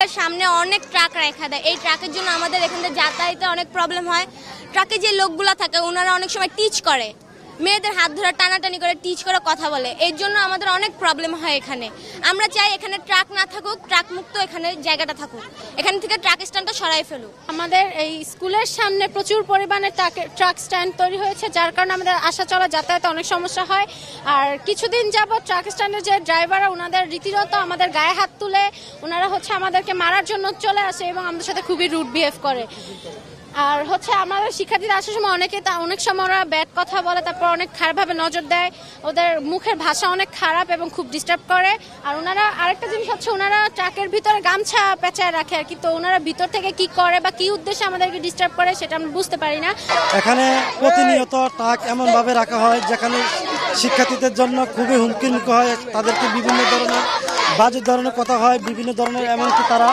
সামনে অনেক ট্রাক রাখা দেয়। এই ট্রাকের জন্য আমাদের এখানে যাতায়াতে অনেক প্রবলেম হয়। ট্রাকে যে লোকগুলা থাকে ওনারা অনেক সময় টিচ করে, মেয়েদের হাত ধরে টানাটানি করে টিচ করে কথা বলে। এর জন্য আমাদের অনেক প্রবলেম হয় এখানে। আমরা চাই এখানে ট্রাক না থাকুক, ট্রাক মুক্ত এখানে জায়গাটা থাকুক, এখান থেকে ট্রাক স্ট্যান্ডটা সরাই ফেলুক। আমাদের এই স্কুলের সামনে প্রচুর পরিমাণে ট্রাক স্ট্যান্ড তৈরি হয়েছে, যার কারণে আমাদের আসা চলা যাতায়াতে অনেক সমস্যা হয়। আর কিছুদিন যাবত ট্রাক স্ট্যান্ডের যে ড্রাইভাররা ওনাদের রীতিমতো আমাদের গায়ে হাত তুলে ওনারা আমাদেরকে মারার জন্য চলে আসে এবং আমাদের সাথে খুবই রুড বিহেভ করে। আর আমাদের শিক্ষার্থীরা আসার সময় অনেক সময় ওরা ব্যাড কথা বলে, তারপর অনেক খারাপভাবে নজর দেয়, ওদের মুখের ভাষা অনেক খারাপ এবং খুব ডিস্টার্ব করে। আর ওনারা আরেকটা জিনিস ওনারা ট্রাকের ভিতরে গামছা পেঁচায় রাখে আর কি, তো ওনারা ভিতর থেকে কি করে বা কি উদ্দেশ্যে আমাদেরকে ডিস্টার্ব করে সেটা আমরা বুঝতে পারি না। এখানে প্রতিনিয়ত ট্রাক এমন ভাবে রাখা হয় যেখানে শিক্ষার্থীদের জন্য খুবই হুমকির মুখে হয়। তাদেরকে বিভিন্ন ধরনের বাজে ধরনের কথা হয়, বিভিন্ন ধরনের এমনকি তারা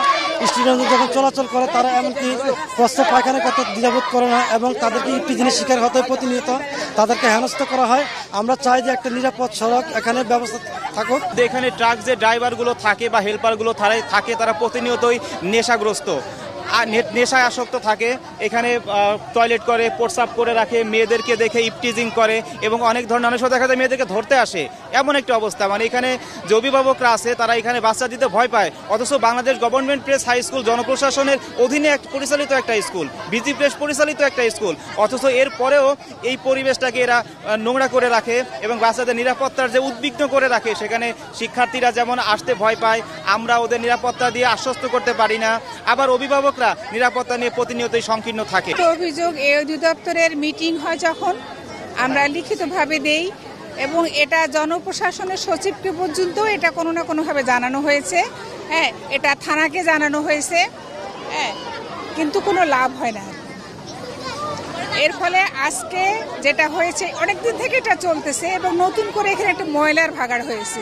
স্টুডেন্টদের যখন চলাচল করে তারা এমনকি প্রস্তাব পায়খানা করতে দ্বিধাবোধ করে না এবং তাদেরকে ইপিজিনের শিকার হতে প্রতিনিয়ত তাদেরকে হেনস্থ করা হয়। আমরা চাই যে একটা নিরাপদ সড়ক এখানে ব্যবস্থা থাকুক। এখানে ট্রাক যে ড্রাইভারগুলো থাকে বা হেল্পারগুলো থাকে তারা প্রতিনিয়তই নেশাগ্রস্ত আর নেশায় আসক্ত থাকে। এখানে টয়লেট করে, প্রস্রাব করে রাখে, মেয়েদেরকে দেখে ইপটিজিং করে এবং অনেক ধরনের অনেক সময় দেখা যায় মেয়েদেরকে ধরতে আসে। এমন একটা অবস্থা, মানে এখানে যে অভিভাবকরা আছে তারা এখানে বাচ্চা দিতে ভয় পায়। অথচ Bangladesh government press high school জনপ্রশাসনের অধীনে পরিচালিত একটা স্কুল, বিজি প্রেস পরিচালিত একটা স্কুল, অথচ এর পরেও এই পরিবেশটাকে এরা নোংরা করে রাখে এবং বাচ্চাদের নিরাপত্তার যে উদ্বিগ্ন করে রাখে। সেখানে শিক্ষার্থীরা যেমন আসতে ভয় পায়, আমরা ওদের নিরাপত্তা দিয়ে আশ্বস্ত করতে পারি না, আবার অভিভাবক নিরাপত্তা নিয়ে প্রতিনিয়তই সংকীর্ণ থাকে। অভিযোগ এই অধিদপ্তরের মিটিং হয় যখন আমরা লিখিতভাবে দেই এবং এটা জনপ্রশাসনের সচিবকে পর্যন্ত এটা কোনো না কোনোভাবে জানানো হয়েছে। হ্যাঁ, এটা থানাকে জানানো হয়েছে, হ্যাঁ, কিন্তু কোনো লাভ হয় না। এর ফলে আজকে যেটা হয়েছে, অনেকদিন থেকে এটা চলতেছে এবং নতুন করে এখানে একটা ময়লার ভাগাড় হয়েছে।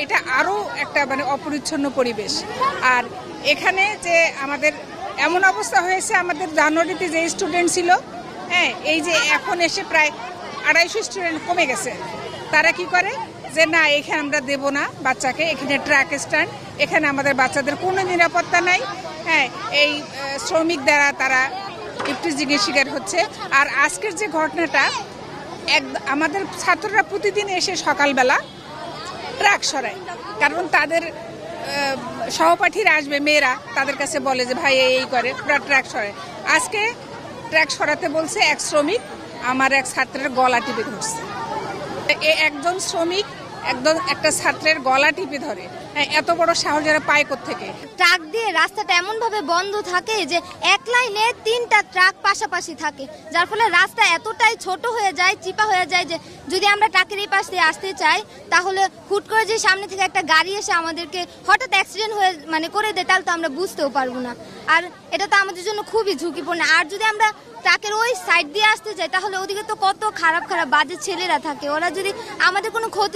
এটা আরো একটা অপরিচ্ছন্ন পরিবেশ। আর এখানে যে আমাদের এমন অবস্থা হয়েছে, আমাদের জানুয়ারিতে যে স্টুডেন্ট ছিল, হ্যাঁ, এই যে এখন এসে প্রায় 250 স্টুডেন্ট কমে গেছে। তারা কি করে যে না, এখানে আমরা দেব না বাচ্চাকে, এখানে ট্রাক স্ট্যান্ড, এখানে আমাদের বাচ্চাদের কোনো নিরাপত্তা নাই। হ্যাঁ, এই শ্রমিক দ্বারা তারা ইপটিজিংয়ের শিকার হচ্ছে। আর আজকের যে ঘটনাটা, আমাদের ছাত্ররা প্রতিদিন এসে সকালবেলা ট্রাক সরায়, কারণ তাদের সহপাঠীরা আসবে, মেয়েরা তাদের কাছে বলে যে ভাই এই করে, ওরা ট্রাক সরায়। আজকে ট্রাক সরাতে বলছে এক শ্রমিক আমার এক ছাত্রের গলা টিপে ধরছে। একজন শ্রমিক একটা ছাত্রের গলা টিপে ধরে, এত বড় সাহস যারা পায় কোত্থেকে? ট্রাক দিয়ে রাস্তাটা এমন ভাবে বন্ধ থাকে যে এক লাইনে 3টা ট্রাক পাশাপাশি থাকে, যার ফলে রাস্তা এতটাই ছোট হয়ে যায়, চিপা হয়ে যায় যে যদি আমরা ট্রাকের এই পাশ দিয়ে আসতে চাই তাহলে হুট করে যে সামনে থেকে একটা গাড়ি এসে আমাদেরকে হঠাৎ অ্যাক্সিডেন্ট হয়ে করে দেয়, তাহলে তো আমরা বুঝতেও পারবো না। আর এটা তো আমাদের জন্য খুবই ঝুঁকিপূর্ণ। আর যদি আমরা ট্রাকের ওই সাইড দিয়ে আসতে চাই তাহলে ওদিকে তো কত খারাপ খারাপ বাজে ছেলেরা থাকে, ওরা যদি আমাদের কোনো ক্ষতি